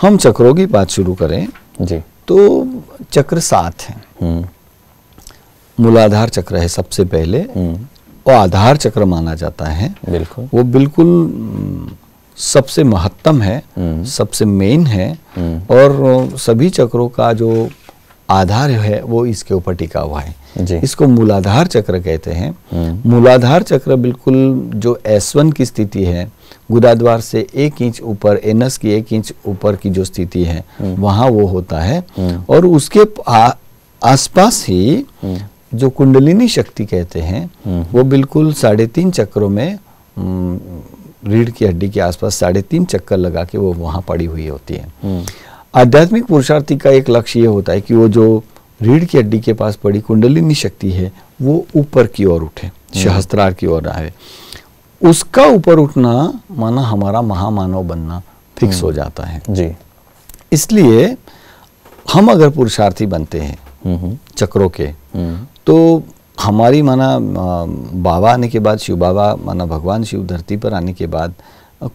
हम चक्रों की बात शुरू करें जी, तो चक्र 7 हैं। मूलाधार चक्र है सबसे पहले, और आधार चक्र माना जाता है। बिल्कुल। वो बिल्कुल सबसे महत्तम है, सबसे मेन है, और सभी चक्रों का जो आधार है वो इसके ऊपर टिका हुआ है जी। इसको मूलाधार चक्र कहते हैं। मूलाधार चक्र बिल्कुल जो S1 की स्थिति है, गुदाद्वार से 1 इंच ऊपर, एनस की 1 इंच ऊपर की जो स्थिति है वहाँ वो होता है। और उसके आसपास ही जो कुंडलिनी शक्ति कहते हैं वो बिल्कुल 3.5 चक्रों में रीढ़ की हड्डी के आसपास 3.5 चक्कर लगा के वो वहाँ पड़ी हुई होती है। आध्यात्मिक पुरुषार्थी का एक लक्ष्य ये होता है कि वो जो रीढ़ की हड्डी के पास पड़ी कुंडलिनी शक्ति है वो ऊपर की ओर उठे, सहस्त्रार की ओर आए। उसका ऊपर उठना माना हमारा महामानव बनना फिक्स हो जाता है जी। इसलिए हम अगर पुरुषार्थी बनते हैं चक्रों के, तो हमारी माना बाबा आने के बाद, शिव बाबा माना भगवान शिव धरती पर आने के बाद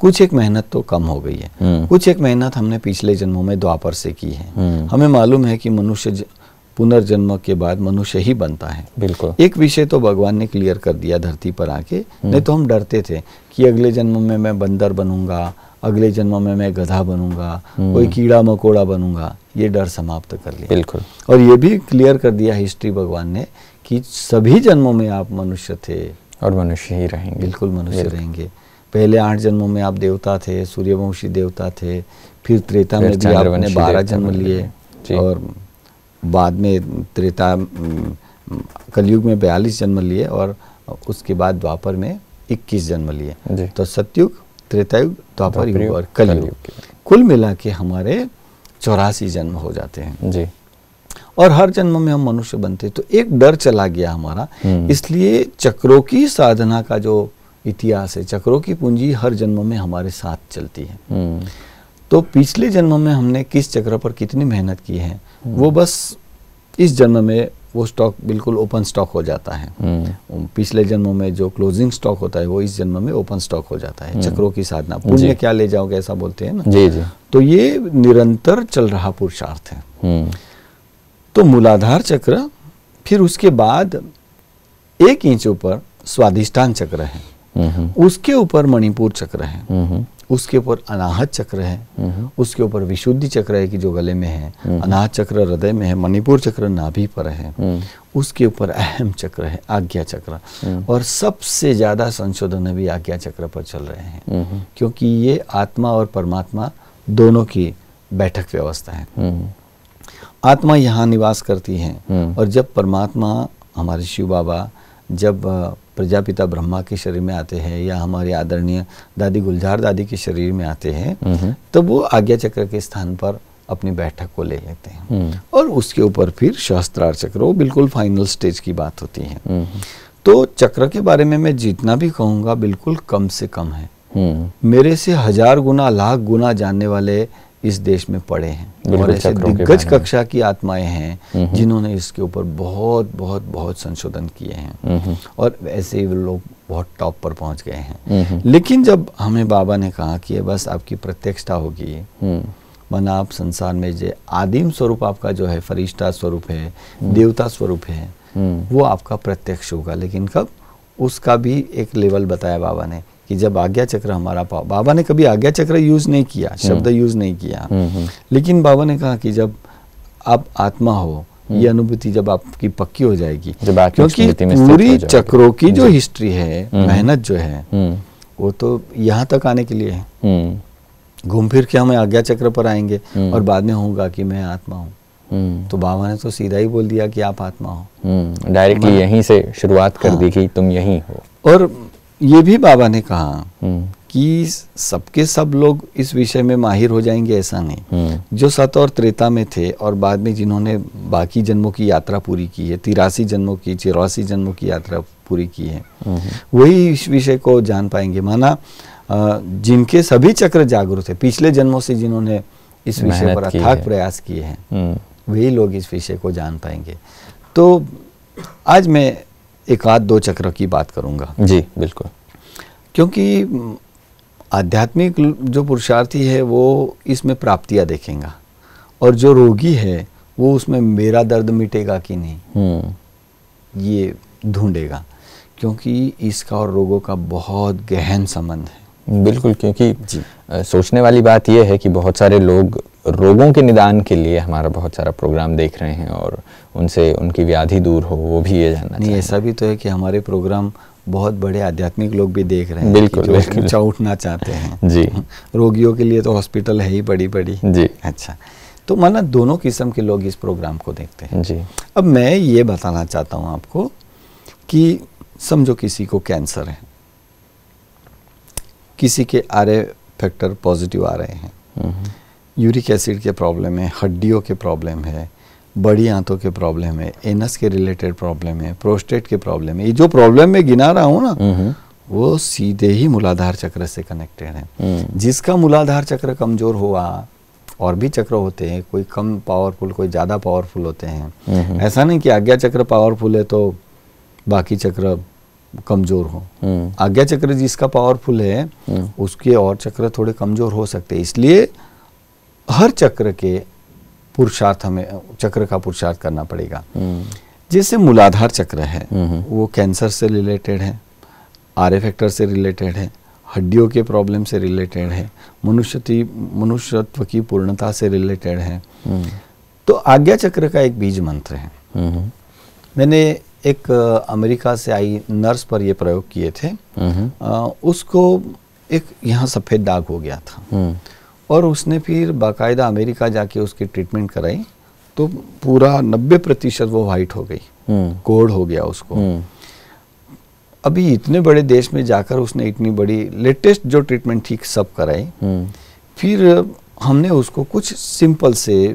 कुछ एक मेहनत तो कम हो गई है। कुछ एक मेहनत हमने पिछले जन्मों में द्वापर से की है। हमें मालूम है कि मनुष्य पुनर्जन्म के बाद मनुष्य ही बनता है। बिल्कुल। एक विषय तो भगवान ने क्लियर कर दिया धरती पर आके, नहीं तो हम डरते थे कि अगले जन्म में मैं बंदर बनूंगा, अगले जन्म में मैं गधा बनूंगा, कोई कीड़ा मकोड़ा बनूंगा। ये डर समाप्त कर लिया। बिल्कुल। और ये भी क्लियर कर दिया हिस्ट्री भगवान ने कि सभी जन्मों में आप मनुष्य थे और मनुष्य ही रहेंगे। बिल्कुल मनुष्य रहेंगे। पहले 8 जन्मों में आप देवता थे, सूर्यवंशी देवता थे, फिर त्रेता में भी आपने 12 जन्म लिए, और बाद में त्रेता कलयुग में 42 जन्म लिए, और उसके बाद द्वापर में 21 जन्म लिए। तो सतयुग, त्रेतायुग, द्वापर युग और कलयुग, कुल मिला के हमारे 84 जन्म हो जाते हैं जी। और हर जन्म में हम मनुष्य बनते। तो एक डर चला गया हमारा। इसलिए चक्रों की साधना का जो इतिहास है, चक्रों की पूंजी हर जन्म में हमारे साथ चलती है। तो पिछले जन्म में हमने किस चक्र पर कितनी मेहनत की है वो बस इस जन्म में वो स्टॉक बिल्कुल ओपन स्टॉक हो जाता है। पिछले जन्मों में जो क्लोजिंग स्टॉक होता है वो इस जन्म में ओपन स्टॉक हो जाता है। चक्रों की साधना, पुण्य क्या ले जाओगे ऐसा बोलते हैं ना। जी जी। तो ये निरंतर चल रहा पुरुषार्थ है। तो मूलाधार चक्र, फिर उसके बाद 1 इंच ऊपर स्वाधिष्ठान चक्र है, उसके ऊपर मणिपुर चक्र है, उसके ऊपर अनाहत चक्र है, उसके ऊपर विशुद्धि चक्र है कि जो गले में है, अनाहत चक्र हृदय में है, मणिपुर चक्र नाभि पर है, उसके ऊपर अहम चक्र है, आज्ञा चक्र। और सबसे ज्यादा संशोधन अभी आज्ञा चक्र पर चल रहे हैं, क्योंकि ये आत्मा और परमात्मा दोनों की बैठक व्यवस्था है। आत्मा यहाँ निवास करती है, और जब परमात्मा हमारे शिव बाबा जब प्रजापिता ब्रह्मा के शरीर में आते हैं या हमारी आदरणीय दादी गुलजार दादी के शरीर में आते हैं, तब वो आज्ञा चक्र के स्थान पर अपनी बैठक को ले लेते हैं। और उसके ऊपर फिर सहस्त्रार चक्र, वो बिल्कुल फाइनल स्टेज की बात होती है। तो चक्र के बारे में मैं जितना भी कहूँगा बिल्कुल कम से कम है। मेरे से 1000 गुना, लाख गुना जानने वाले इस देश में पड़े हैं, और ऐसे दिग्गज कक्षा की आत्माएं हैं जिन्होंने इसके ऊपर बहुत बहुत बहुत संशोधन किए हैं, और ऐसे ही लोग बहुत टॉप पर पहुंच गए हैं। लेकिन जब हमें बाबा ने कहा कि ये बस आपकी प्रत्यक्षता होगी, माना आप संसार में जो आदिम स्वरूप आपका जो है, फरिश्ता स्वरूप है, देवता स्वरूप है, वो आपका प्रत्यक्ष होगा। लेकिन कब? उसका भी एक लेवल बताया बाबा ने कि जब आज्ञा चक्र हमारा, बाबा ने कभी आज्ञा चक्र यूज नहीं किया, शब्द यूज नहीं किया, लेकिन बाबा ने कहा कि जब आप आत्मा हो, ये अनुभूति जब आपकी पक्की हो जाएगी, क्योंकि पूरी चक्रों की जो हिस्ट्री है, मेहनत जो है, वो तो यहाँ तक आने के लिए है। घूम फिर के हम आज्ञा चक्र पर आएंगे और बाद में होगा कि मैं आत्मा हूँ। तो बाबा ने तो सीधा ही बोल दिया कि आप आत्मा हो। डायरेक्टली यहीं से शुरुआत कर दी कि तुम यहीं हो। और ये भी बाबा ने कहा कि सबके सब लोग इस विषय में माहिर हो जाएंगे, ऐसा नहीं। जो सत और त्रेता में थे और बाद में जिन्होंने बाकी जन्मों की यात्रा पूरी की है, 83 जन्मों की, 84 जन्मों की यात्रा पूरी की है, वही इस विषय को जान पाएंगे। माना जिनके सभी चक्र जागरूक है, पिछले जन्मों से जिन्होंने इस विषय पर अथाक प्रयास किए हैं, वही लोग इस विषय को जान पाएंगे। तो आज मैं 1 आध 2 चक्र की बात करूंगा। जी बिल्कुल। क्योंकि आध्यात्मिक जो पुरुषार्थी है वो इसमें प्राप्तियां देखेगा, और जो रोगी है वो उसमें मेरा दर्द मिटेगा कि नहीं ये ढूंढेगा, क्योंकि इसका और रोगों का बहुत गहन संबंध है। बिल्कुल, क्योंकि सोचने वाली बात यह है कि बहुत सारे लोग रोगों के निदान के लिए हमारा बहुत सारा प्रोग्राम देख रहे हैं और उनसे उनकी व्याधि दूर हो, वो भी ये जानना नहीं। ऐसा भी तो है कि हमारे प्रोग्राम बहुत बड़े आध्यात्मिक लोग भी देख रहे हैं, बिल्कुल, जो बिल्कुल ऊंचा उठना चाहते हैं जी। रोगियों के लिए तो हॉस्पिटल है ही बड़ी बड़ी जी। अच्छा, तो माना दोनों किस्म के लोग इस प्रोग्राम को देखते हैं जी। अब मैं ये बताना चाहता हूँ आपको कि समझो किसी को कैंसर है, किसी के RA फैक्टर पॉजिटिव आ रहे हैं, यूरिक एसिड के प्रॉब्लम है, हड्डियों के प्रॉब्लम है, बड़ी आंतों के प्रॉब्लम है, एनस के रिलेटेड प्रॉब्लम है, प्रोस्टेट के प्रॉब्लम है। ये जो प्रॉब्लम मैं गिना रहा हूँ ना, वो सीधे ही मूलाधार चक्र से कनेक्टेड है। जिसका मूलाधार चक्र कमजोर हुआ, और भी चक्र होते हैं, कोई कम पावरफुल, कोई ज़्यादा पावरफुल होते हैं। ऐसा नहीं कि आज्ञा चक्र पावरफुल है तो बाकी चक्र कमजोर हो। आज्ञा चक्र जिसका पावरफुल है उसके और चक्र थोड़े कमजोर हो सकते हैं। इसलिए हर चक्र के पुरुषार्थ, हमें चक्र का पुरुषार्थ करना पड़ेगा। जैसे मूलाधार चक्र है वो कैंसर से रिलेटेड है, RA फैक्टर से रिलेटेड है, हड्डियों के प्रॉब्लम से रिलेटेड है, मनुष्यत्व की पूर्णता से रिलेटेड है। तो आज्ञा चक्र का एक बीज मंत्र है। मैंने एक अमेरिका से आई नर्स पर ये प्रयोग किए थे। उसको एक यहाँ सफ़ेद दाग हो गया था और उसने फिर बाकायदा अमेरिका जाके उसकी ट्रीटमेंट कराई, तो पूरा 90% वो वाइट हो गई, कोड हो गया उसको। अभी इतने बड़े देश में जाकर उसने इतनी बड़ी लेटेस्ट जो ट्रीटमेंट ठीक सब कराई। फिर हमने उसको कुछ सिंपल से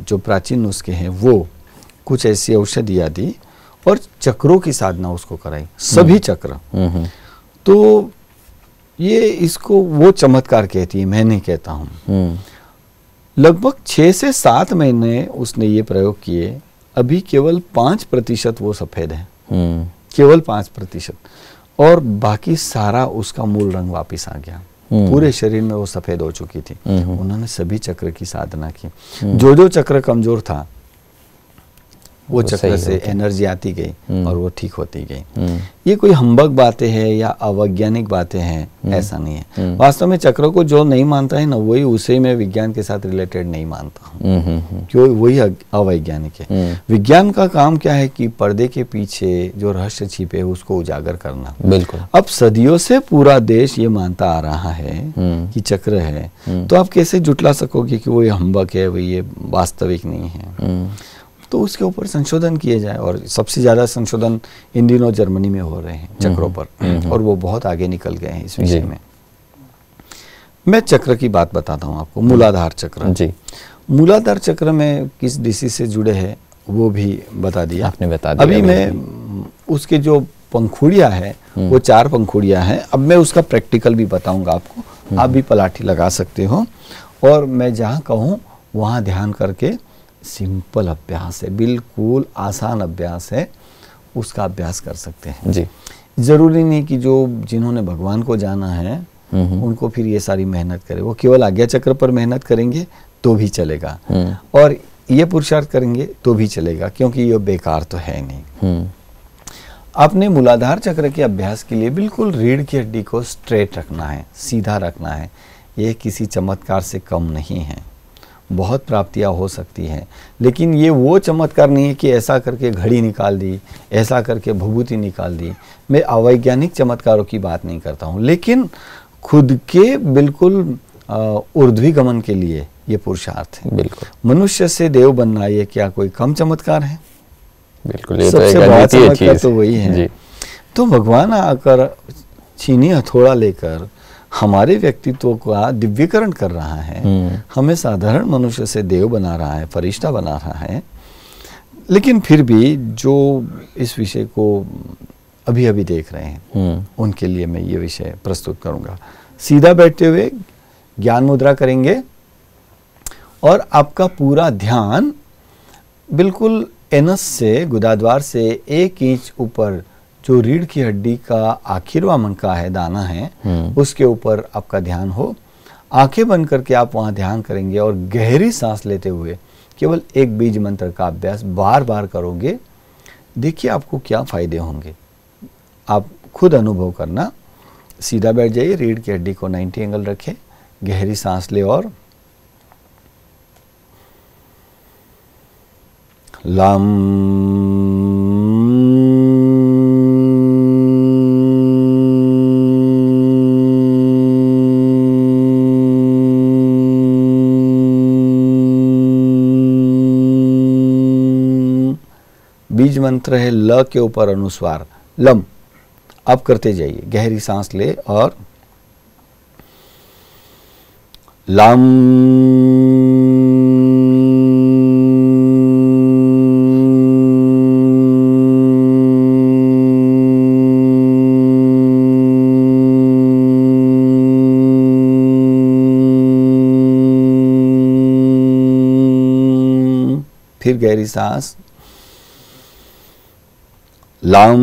जो प्राचीन नुस्खे हैं वो कुछ ऐसी औषधियाँ दी और चक्रों की साधना उसको कराई, सभी चक्र। तो ये इसको वो चमत्कार कहती है, मैं नहीं कहता हूँ। लगभग 6 से 7 महीने उसने ये प्रयोग किए, अभी केवल 5% वो सफेद है, केवल 5%, और बाकी सारा उसका मूल रंग वापिस आ गया। पूरे शरीर में वो सफेद हो चुकी थी। उन्होंने सभी चक्र की साधना की। जो जो चक्र कमजोर था वो चक्र से एनर्जी आती गई और वो ठीक होती गई। ये कोई हम्बक बातें हैं या अवैज्ञानिक बातें हैं, ऐसा नहीं है। वास्तव में चक्र को जो नहीं मानता है ना, वही उसे मैं विज्ञान के साथ रिलेटेड नहीं मानता हूँ, क्यों वही अवैज्ञानिक है। विज्ञान का काम क्या है कि पर्दे के पीछे जो रहस्य छिपे है उसको उजागर करना। बिल्कुल। अब सदियों से पूरा देश ये मानता आ रहा है कि चक्र है, तो आप कैसे जुटला सकोगे कि वो ये हम्बक है, वो ये वास्तविक नहीं है। तो उसके ऊपर संशोधन किए जाए, और सबसे ज्यादा संशोधन इन दिनों जर्मनी में हो रहे हैं चक्रों पर, और वो बहुत आगे निकल गए हैं इस विषय में। मैं चक्र की बात बताता हूँ आपको। मूलाधार चक्र जी, मूलाधार चक्र में किस डिसीज से जुड़े हैं वो भी बता दिया आपने, बता दिया। अभी मैं उसके जो पंखुड़ियाँ है वो 4 पंखुड़ियाँ हैं। अब मैं उसका प्रैक्टिकल भी बताऊंगा आपको, आप भी पलाठी लगा सकते हो, और मैं जहाँ कहूँ वहाँ ध्यान करके, सिंपल अभ्यास है, बिल्कुल आसान अभ्यास है, उसका अभ्यास कर सकते हैं जी। जरूरी नहीं कि जो जिन्होंने भगवान को जाना है उनको फिर ये सारी मेहनत करे। वो केवल आज्ञा चक्र पर मेहनत करेंगे तो भी चलेगा, और ये पुरुषार्थ करेंगे तो भी चलेगा, क्योंकि ये बेकार तो है नहीं। आपने मूलाधार चक्र के अभ्यास के लिए बिल्कुल रीढ़ की हड्डी को स्ट्रेट रखना है, सीधा रखना है। ये किसी चमत्कार से कम नहीं है। बहुत प्राप्तियां हो सकती हैं, लेकिन ये वो चमत्कार नहीं है कि ऐसा करके घड़ी निकाल दी, ऐसा करके भभूति निकाल दी। मैं अवैज्ञानिक चमत्कारों की बात नहीं करता हूँ, लेकिन खुद के बिल्कुल ऊर्ध्वी गमन के लिए ये पुरुषार्थ है। बिल्कुल, मनुष्य से देव बनना ये क्या कोई कम चमत्कार है? बिल्कुल, ये सबसे बड़ा चमत्कार तो वही है। तो भगवान आकर चीनी हथौड़ा लेकर हमारे व्यक्तित्व का दिव्यकरण कर रहा है, हमें साधारण मनुष्य से देव बना रहा है, फरिश्ता बना रहा है। लेकिन फिर भी जो इस विषय को अभी अभी देख रहे हैं उनके लिए मैं ये विषय प्रस्तुत करूंगा। सीधा बैठते हुए ज्ञान मुद्रा करेंगे और आपका पूरा ध्यान बिल्कुल एनस से, गुदाद्वार से 1 इंच ऊपर जो रीढ़ की हड्डी का आखिरवा मनका है, दाना है, उसके ऊपर आपका ध्यान हो। आंखें बंद करके आप वहाँ ध्यान करेंगे और गहरी सांस लेते हुए केवल एक बीज मंत्र का अभ्यास बार बार करोगे। देखिए आपको क्या फायदे होंगे, आप खुद अनुभव करना। सीधा बैठ जाइए, रीढ़ की हड्डी को 90 एंगल रखें, गहरी सांस ले और लम बीज मंत्र है ल के ऊपर अनुस्वार लम। अब करते जाइए, गहरी सांस ले और लम फिर गहरी सांस लम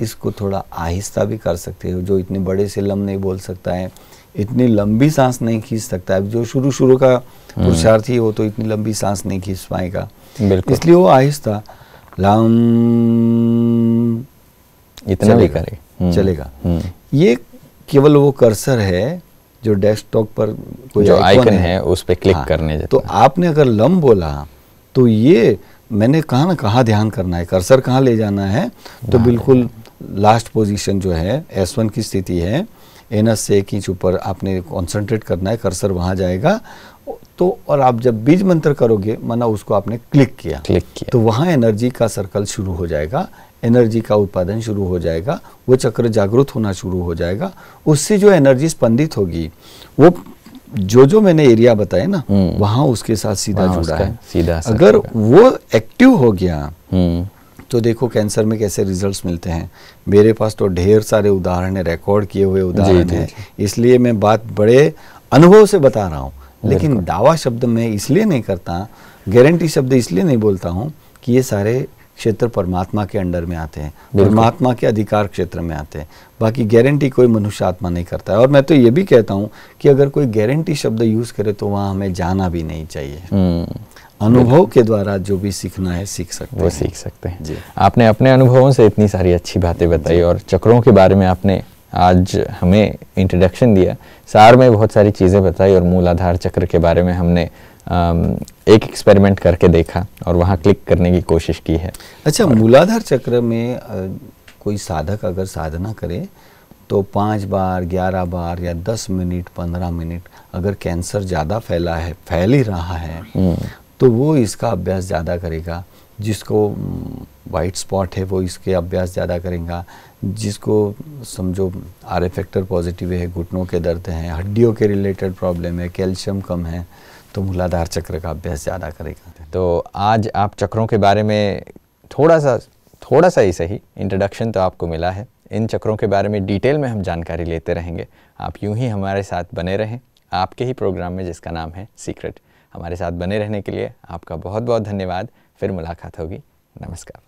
इसको थोड़ा आहिस्ता भी कर सकते हो, जो इतने बड़े से लम नहीं बोल सकता है, इतनी लंबी सांस नहीं खींच सकता है। जो शुरू का पुरुषार्थी हो तो इतनी लंबी सांस नहीं खींच पाएगा, इसलिए वो आहिस्ता लम इतना भी करे चलेगा। ये केवल वो कर्सर है जो डेस्कटॉप पर कोई जो आइकन है उस पे क्लिक करने तो आपने अगर लम बोला तो ये मैंने कहा ना कहाँ ध्यान करना है, कर्सर कहाँ ले जाना है, तो बिल्कुल लास्ट पोजीशन जो है S1 की स्थिति है, एनस से 1 इंच ऊपर आपने कंसंट्रेट करना है, कर्सर वहाँ जाएगा। तो और आप जब बीज मंत्र करोगे माना उसको आपने क्लिक किया तो वहाँ एनर्जी का सर्कल शुरू हो जाएगा, एनर्जी का उत्पादन शुरू हो जाएगा, वो चक्र जागृत होना शुरू हो जाएगा। उससे जो एनर्जी स्पंदित होगी वो जो मैंने एरिया बताया ना वहाँ उसके साथ सीधा जुड़ा है। अगर वो एक्टिव हो गया तो देखो कैंसर में कैसे रिजल्ट्स मिलते हैं। मेरे पास तो ढेर सारे उदाहरण है, रिकॉर्ड किए हुए उदाहरण है, इसलिए मैं बात बड़े अनुभव से बता रहा हूँ। लेकिन दावा शब्द मैं इसलिए नहीं करता, गारंटी शब्द इसलिए नहीं बोलता हूँ कि ये सारे क्षेत्र परमात्मा के अंडर में आते हैं, परमात्मा के अधिकार क्षेत्र में आते हैं। बाकी गारंटी कोई मनुष्य आत्मा नहीं करता है। और मैं तो ये भी कहता हूँ कि अगर कोई गारंटी शब्द यूज करे तो वहाँ हमें जाना भी नहीं चाहिए। अनुभव के द्वारा जो भी सीखना है सीख सकते हैं जी। आपने अपने अनुभवों से इतनी सारी अच्छी बातें बताई और चक्रों के बारे में आपने आज हमें इंट्रोडक्शन दिया, सार में बहुत सारी चीज़ें बताई और मूलाधार चक्र के बारे में हमने एक एक्सपेरिमेंट करके देखा और वहाँ क्लिक करने की कोशिश की है। अच्छा, मूलाधार चक्र में कोई साधक अगर साधना करे तो 5 बार 11 बार या 10 मिनट 15 मिनट, अगर कैंसर ज़्यादा फैल ही रहा है तो वो इसका अभ्यास ज़्यादा करेगा। जिसको वाइट स्पॉट है वो इसके अभ्यास ज़्यादा करेगा। जिसको समझो आर फैक्टर पॉजिटिव है, घुटनों के दर्द हैं, हड्डियों के रिलेटेड प्रॉब्लम है, कैल्शियम कम है, तो मूलाधार चक्र का अभ्यास ज़्यादा करेगा। तो आज आप चक्रों के बारे में थोड़ा सा ही सही इंट्रोडक्शन तो आपको मिला है। इन चक्रों के बारे में डिटेल में हम जानकारी लेते रहेंगे। आप यूं ही हमारे साथ बने रहें आपके ही प्रोग्राम में जिसका नाम है सीक्रेट। हमारे साथ बने रहने के लिए आपका बहुत बहुत धन्यवाद। फिर मुलाकात होगी। नमस्कार।